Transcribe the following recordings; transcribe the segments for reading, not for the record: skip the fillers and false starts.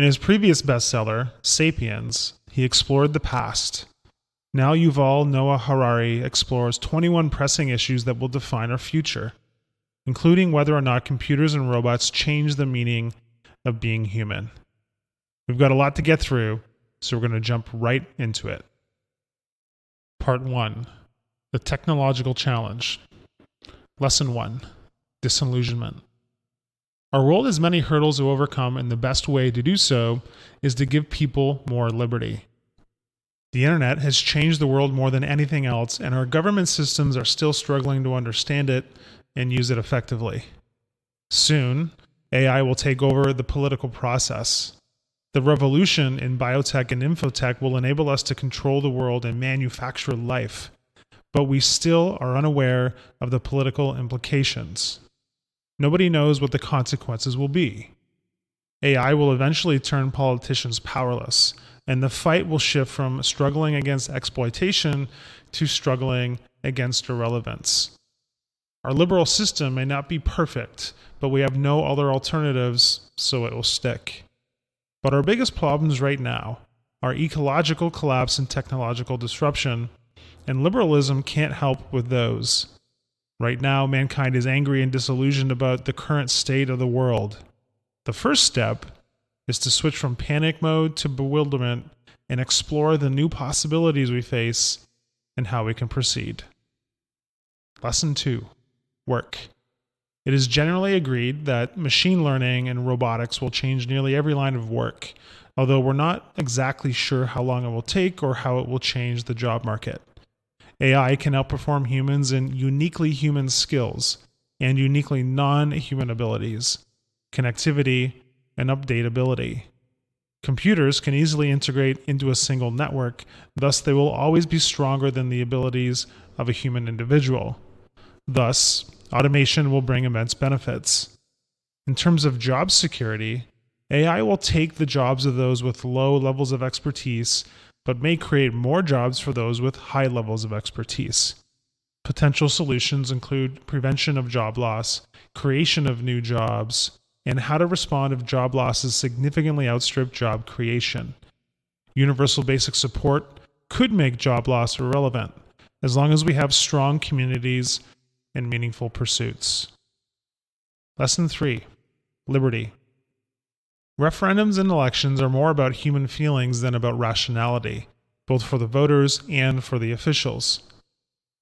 In his previous bestseller, Sapiens, he explored the past. Now Yuval Noah Harari explores 21 pressing issues that will define our future, including whether or not computers and robots change the meaning of being human. We've got a lot to get through, so we're going to jump right into it. Part 1. The Technological Challenge. Lesson 1. Disillusionment. Our world has many hurdles to overcome, and the best way to do so is to give people more liberty. The internet has changed the world more than anything else, and our government systems are still struggling to understand it and use it effectively. Soon, AI will take over the political process. The revolution in biotech and infotech will enable us to control the world and manufacture life, but we still are unaware of the political implications. Nobody knows what the consequences will be. AI will eventually turn politicians powerless, and the fight will shift from struggling against exploitation to struggling against irrelevance. Our liberal system may not be perfect, but we have no other alternatives, so it will stick. But our biggest problems right now are ecological collapse and technological disruption, and liberalism can't help with those. Right now, mankind is angry and disillusioned about the current state of the world. The first step is to switch from panic mode to bewilderment and explore the new possibilities we face and how we can proceed. Lesson 2. Work. It is generally agreed that machine learning and robotics will change nearly every line of work, although we're not exactly sure how long it will take or how it will change the job market. AI can outperform humans in uniquely human skills and uniquely non-human abilities, connectivity, and updatability. Computers can easily integrate into a single network, thus they will always be stronger than the abilities of a human individual. Thus, automation will bring immense benefits. In terms of job security, AI will take the jobs of those with low levels of expertise, but may create more jobs for those with high levels of expertise. Potential solutions include prevention of job loss, creation of new jobs, and how to respond if job losses significantly outstrip job creation. Universal basic support could make job loss irrelevant, as long as we have strong communities and meaningful pursuits. Lesson 3. Liberty. Referendums and elections are more about human feelings than about rationality, both for the voters and for the officials.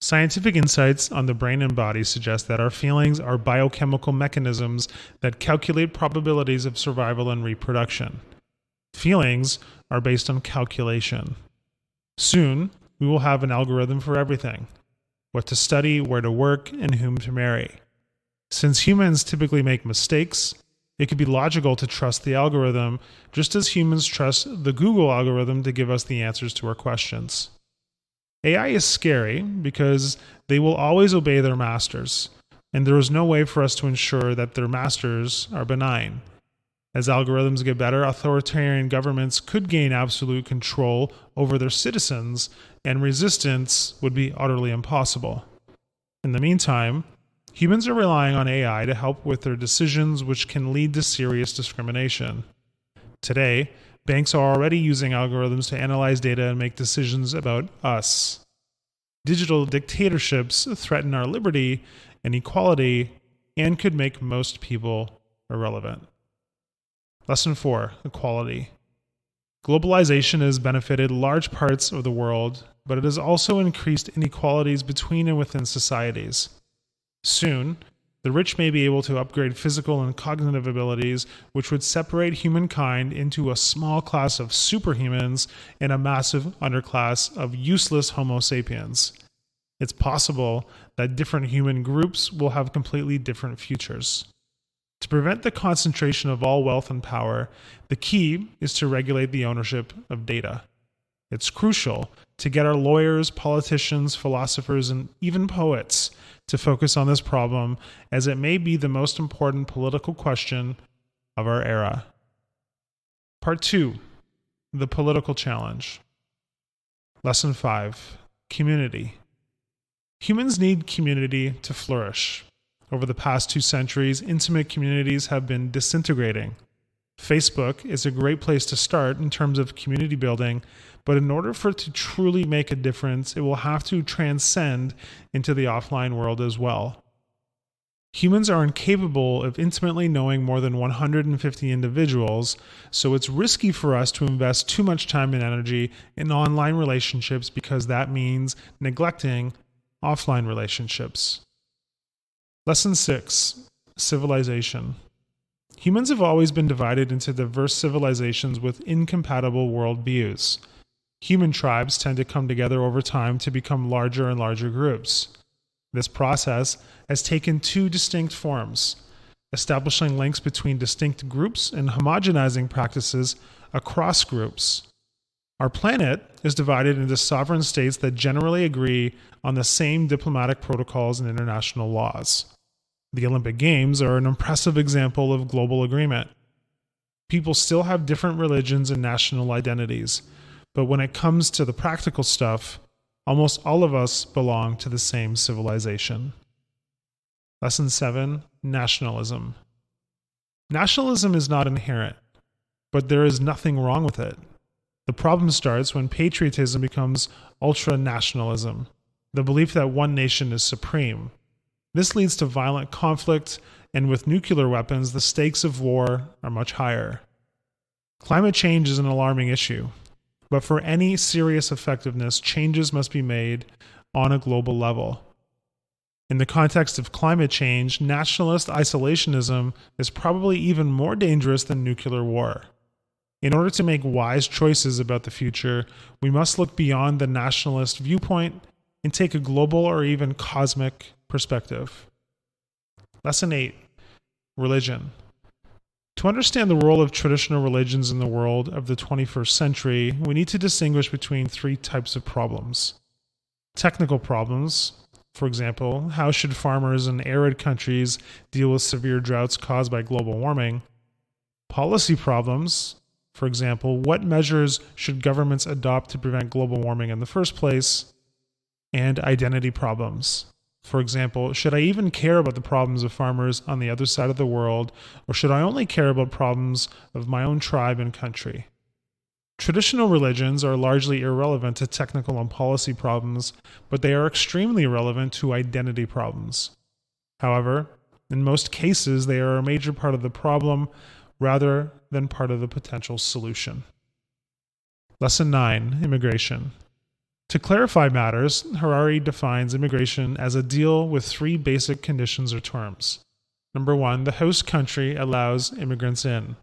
Scientific insights on the brain and body suggest that our feelings are biochemical mechanisms that calculate probabilities of survival and reproduction. Feelings are based on calculation. Soon, we will have an algorithm for everything: what to study, where to work, and whom to marry. Since humans typically make mistakes, it could be logical to trust the algorithm, just as humans trust the Google algorithm to give us the answers to our questions. AI is scary because they will always obey their masters, and there is no way for us to ensure that their masters are benign. As algorithms get better, authoritarian governments could gain absolute control over their citizens, and resistance would be utterly impossible. In the meantime, humans are relying on AI to help with their decisions, which can lead to serious discrimination. Today, banks are already using algorithms to analyze data and make decisions about us. Digital dictatorships threaten our liberty and equality and could make most people irrelevant. Lesson 4. Equality. Globalization has benefited large parts of the world, but it has also increased inequalities between and within societies. Soon, the rich may be able to upgrade physical and cognitive abilities, which would separate humankind into a small class of superhumans and a massive underclass of useless Homo sapiens. It's possible that different human groups will have completely different futures. To prevent the concentration of all wealth and power, the key is to regulate the ownership of data. It's crucial to get our lawyers, politicians, philosophers, and even poets to focus on this problem, as it may be the most important political question of our era. Part 2. The Political Challenge. Lesson 5. Community. Humans need community to flourish. Over the past 2 centuries, intimate communities have been disintegrating. Facebook is a great place to start in terms of community building, but in order for it to truly make a difference, it will have to transcend into the offline world as well. Humans are incapable of intimately knowing more than 150 individuals, so it's risky for us to invest too much time and energy in online relationships because that means neglecting offline relationships. Lesson 6. Civilization. Humans have always been divided into diverse civilizations with incompatible worldviews. Human tribes tend to come together over time to become larger and larger groups. This process has taken two distinct forms: establishing links between distinct groups and homogenizing practices across groups. Our planet is divided into sovereign states that generally agree on the same diplomatic protocols and international laws. The Olympic Games are an impressive example of global agreement. People still have different religions and national identities, but when it comes to the practical stuff, almost all of us belong to the same civilization. Lesson 7. Nationalism. Nationalism is not inherent, but there is nothing wrong with it. The problem starts when patriotism becomes ultra-nationalism, the belief that one nation is supreme. This leads to violent conflict, and with nuclear weapons, the stakes of war are much higher. Climate change is an alarming issue, but for any serious effectiveness, changes must be made on a global level. In the context of climate change, nationalist isolationism is probably even more dangerous than nuclear war. In order to make wise choices about the future, we must look beyond the nationalist viewpoint and take a global or even cosmic perspective. Lesson 8. Religion. To understand the role of traditional religions in the world of the 21st century, we need to distinguish between three types of problems. Technical problems. For example, how should farmers in arid countries deal with severe droughts caused by global warming? Policy problems. For example, what measures should governments adopt to prevent global warming in the first place? And identity problems. For example, should I even care about the problems of farmers on the other side of the world, or should I only care about problems of my own tribe and country? Traditional religions are largely irrelevant to technical and policy problems, but they are extremely relevant to identity problems. However, in most cases, they are a major part of the problem rather than part of the potential solution. Lesson 9. Immigration. To clarify matters, Harari defines immigration as a deal with three basic conditions or terms. Number 1, the host country allows immigrants in.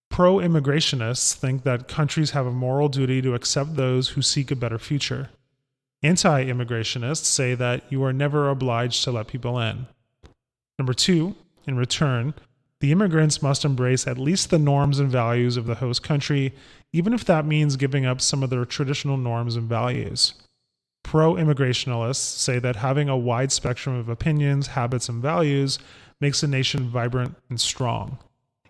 Pro-immigrationists think that countries have a moral duty to accept those who seek a better future. Anti-immigrationists say that you are never obliged to let people in. Number 2, in return, the immigrants must embrace at least the norms and values of the host country, even if that means giving up some of their traditional norms and values. Pro-immigrationists say that having a wide spectrum of opinions, habits, and values makes a nation vibrant and strong.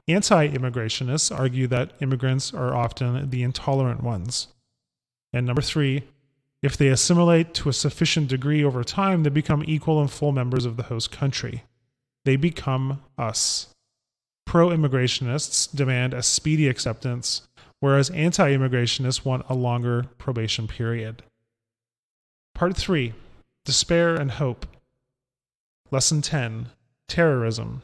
Anti-immigrationists argue that immigrants are often the intolerant ones. And number 3, if they assimilate to a sufficient degree over time, they become equal and full members of the host country. They become us. Pro-immigrationists demand a speedy acceptance, whereas anti-immigrationists want a longer probation period. Part 3. Despair and Hope. Lesson 10. Terrorism.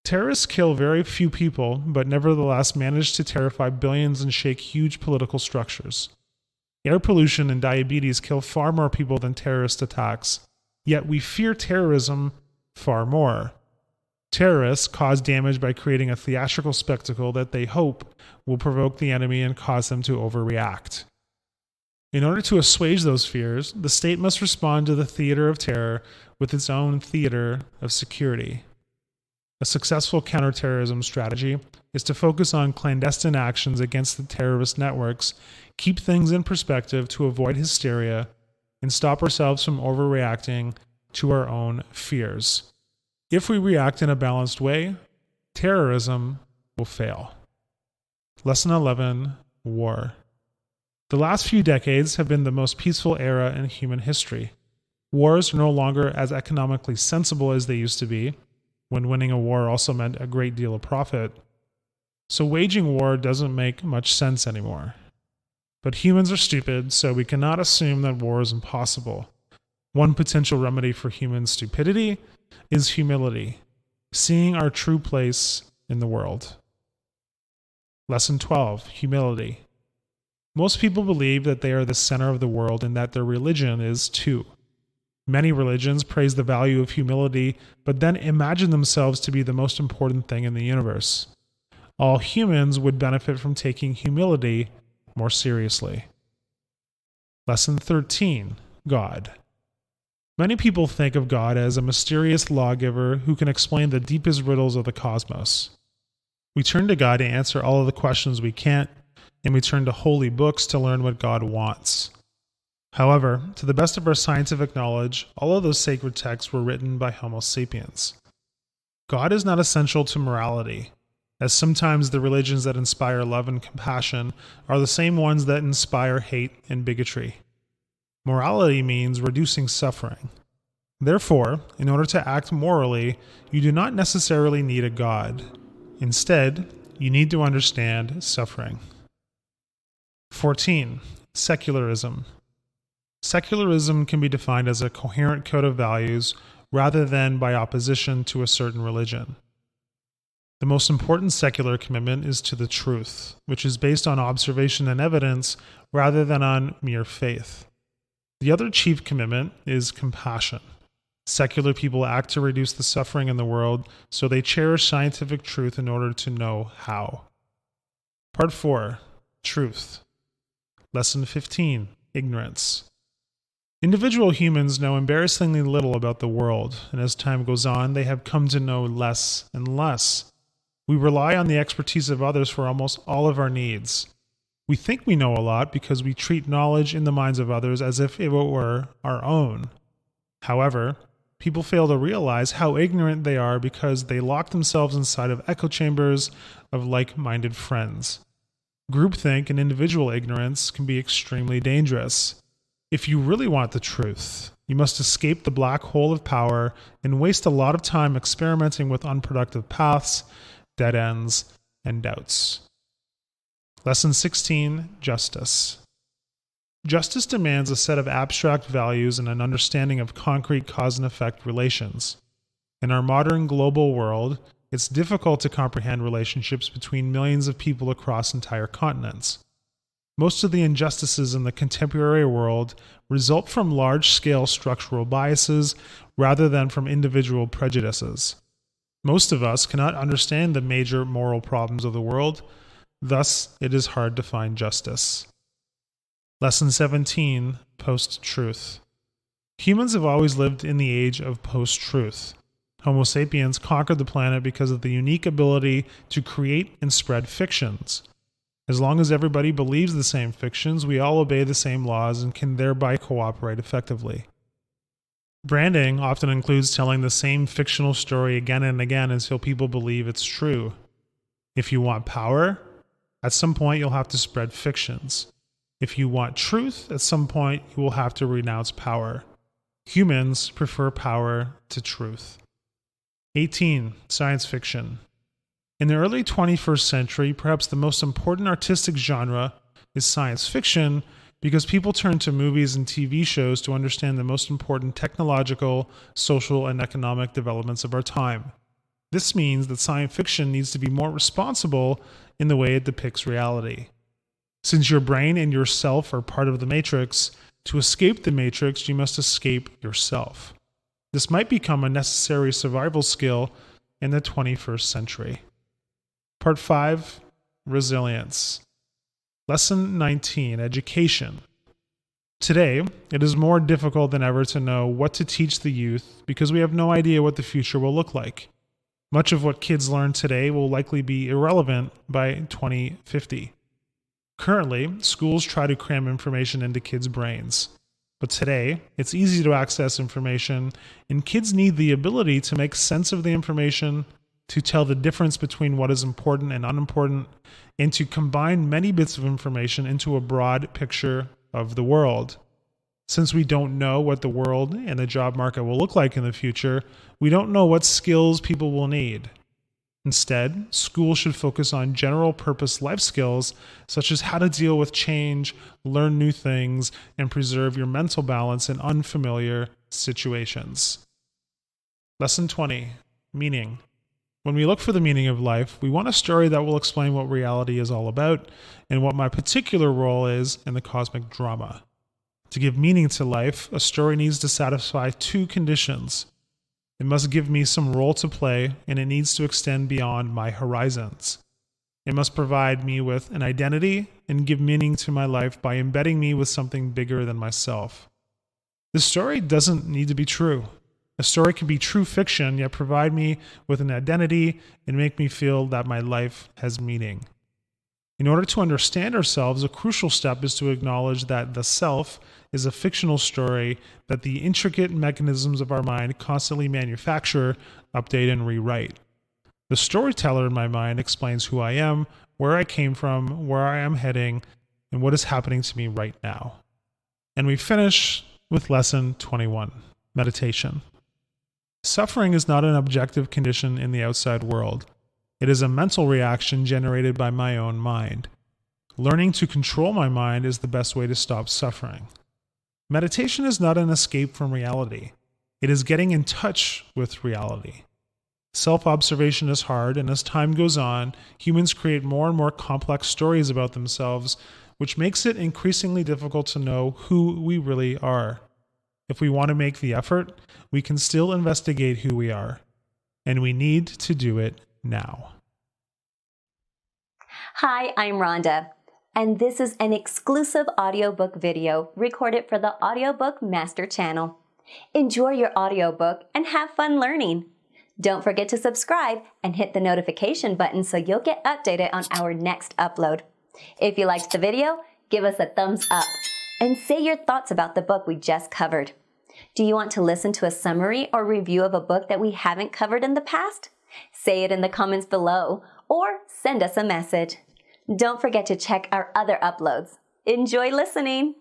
Terrorists kill very few people, but nevertheless manage to terrify billions and shake huge political structures. Air pollution and diabetes kill far more people than terrorist attacks, yet we fear terrorism far more. Terrorists cause damage by creating a theatrical spectacle that they hope will provoke the enemy and cause them to overreact. In order to assuage those fears, the state must respond to the theater of terror with its own theater of security. A successful counterterrorism strategy is to focus on clandestine actions against the terrorist networks, keep things in perspective to avoid hysteria, and stop ourselves from overreacting to our own fears. If we react in a balanced way, terrorism will fail. Lesson 11. War. The last few decades have been the most peaceful era in human history. Wars are no longer as economically sensible as they used to be, when winning a war also meant a great deal of profit. So waging war doesn't make much sense anymore. But humans are stupid, so we cannot assume that war is impossible. One potential remedy for human stupidity is humility, seeing our true place in the world. Lesson 12, humility. Most people believe that they are the center of the world and that their religion is too. Many religions praise the value of humility, but then imagine themselves to be the most important thing in the universe. All humans would benefit from taking humility more seriously. Lesson 13, God. Many people think of God as a mysterious lawgiver who can explain the deepest riddles of the cosmos. We turn to God to answer all of the questions we can't, and we turn to holy books to learn what God wants. However, to the best of our scientific knowledge, all of those sacred texts were written by Homo sapiens. God is not essential to morality, as sometimes the religions that inspire love and compassion are the same ones that inspire hate and bigotry. Morality means reducing suffering. Therefore, in order to act morally, you do not necessarily need a God. Instead, you need to understand suffering. 14. Secularism. Secularism can be defined as a coherent code of values rather than by opposition to a certain religion. The most important secular commitment is to the truth, which is based on observation and evidence rather than on mere faith. The other chief commitment is compassion. Secular people act to reduce the suffering in the world, so they cherish scientific truth in order to know how. Part 4. Truth. Lesson 15. Ignorance. Individual humans know embarrassingly little about the world, and as time goes on, they have come to know less and less. We rely on the expertise of others for almost all of our needs. We think we know a lot because we treat knowledge in the minds of others as if it were our own. However, people fail to realize how ignorant they are because they lock themselves inside of echo chambers of like-minded friends. Groupthink and individual ignorance can be extremely dangerous. If you really want the truth, you must escape the black hole of power and waste a lot of time experimenting with unproductive paths, dead ends, and doubts. Lesson 16, Justice. Justice demands a set of abstract values and an understanding of concrete cause and effect relations. In our modern global world, it's difficult to comprehend relationships between millions of people across entire continents. Most of the injustices in the contemporary world result from large-scale structural biases rather than from individual prejudices. Most of us cannot understand the major moral problems of the world, thus it is hard to find justice. Lesson 17, Post-Truth. Humans have always lived in the age of post-truth. Homo sapiens conquered the planet because of the unique ability to create and spread fictions. As long as everybody believes the same fictions, we all obey the same laws and can thereby cooperate effectively. Branding often includes telling the same fictional story again and again until people believe it's true. If you want power, at some point you'll have to spread fictions. If you want truth, at some point you will have to renounce power. Humans prefer power to truth. 18. Science fiction. In the early 21st century, perhaps the most important artistic genre is science fiction because people turn to movies and TV shows to understand the most important technological, social, and economic developments of our time. This means that science fiction needs to be more responsible in the way it depicts reality. Since your brain and yourself are part of the matrix, to escape the matrix, you must escape yourself. This might become a necessary survival skill in the 21st century. Part 5, Resilience. Lesson 19, Education. Today, it is more difficult than ever to know what to teach the youth because we have no idea what the future will look like. Much of what kids learn today will likely be irrelevant by 2050. Currently, schools try to cram information into kids' brains. But today, it's easy to access information, and kids need the ability to make sense of the information, to tell the difference between what is important and unimportant, and to combine many bits of information into a broad picture of the world. Since we don't know what the world and the job market will look like in the future, we don't know what skills people will need. Instead, school should focus on general purpose life skills such as how to deal with change, learn new things, and preserve your mental balance in unfamiliar situations. Lesson 20. Meaning. When we look for the meaning of life, we want a story that will explain what reality is all about and what my particular role is in the cosmic drama. To give meaning to life, a story needs to satisfy two conditions. It must give me some role to play, and it needs to extend beyond my horizons. It must provide me with an identity and give meaning to my life by embedding me with something bigger than myself. The story doesn't need to be true. A story can be true fiction, yet provide me with an identity and make me feel that my life has meaning. In order to understand ourselves, a crucial step is to acknowledge that the self is a fictional story that the intricate mechanisms of our mind constantly manufacture, update, and rewrite. The storyteller in my mind explains who I am, where I came from, where I am heading, and what is happening to me right now. And we finish with lesson 21, meditation. Suffering is not an objective condition in the outside world. It is a mental reaction generated by my own mind. Learning to control my mind is the best way to stop suffering. Meditation is not an escape from reality. It is getting in touch with reality. Self-observation is hard, and as time goes on, humans create more and more complex stories about themselves, which makes it increasingly difficult to know who we really are. If we want to make the effort, we can still investigate who we are, and we need to do it now. Hi, I'm Rhonda, and this is an exclusive audiobook video recorded for the Audiobook Master Channel. Enjoy your audiobook and have fun learning. Don't forget to subscribe and hit the notification button so you'll get updated on our next upload. If you liked the video, give us a thumbs up and say your thoughts about the book we just covered. Do you want to listen to a summary or review of a book that we haven't covered in the past? Say it in the comments below or send us a message. Don't forget to check our other uploads. Enjoy listening!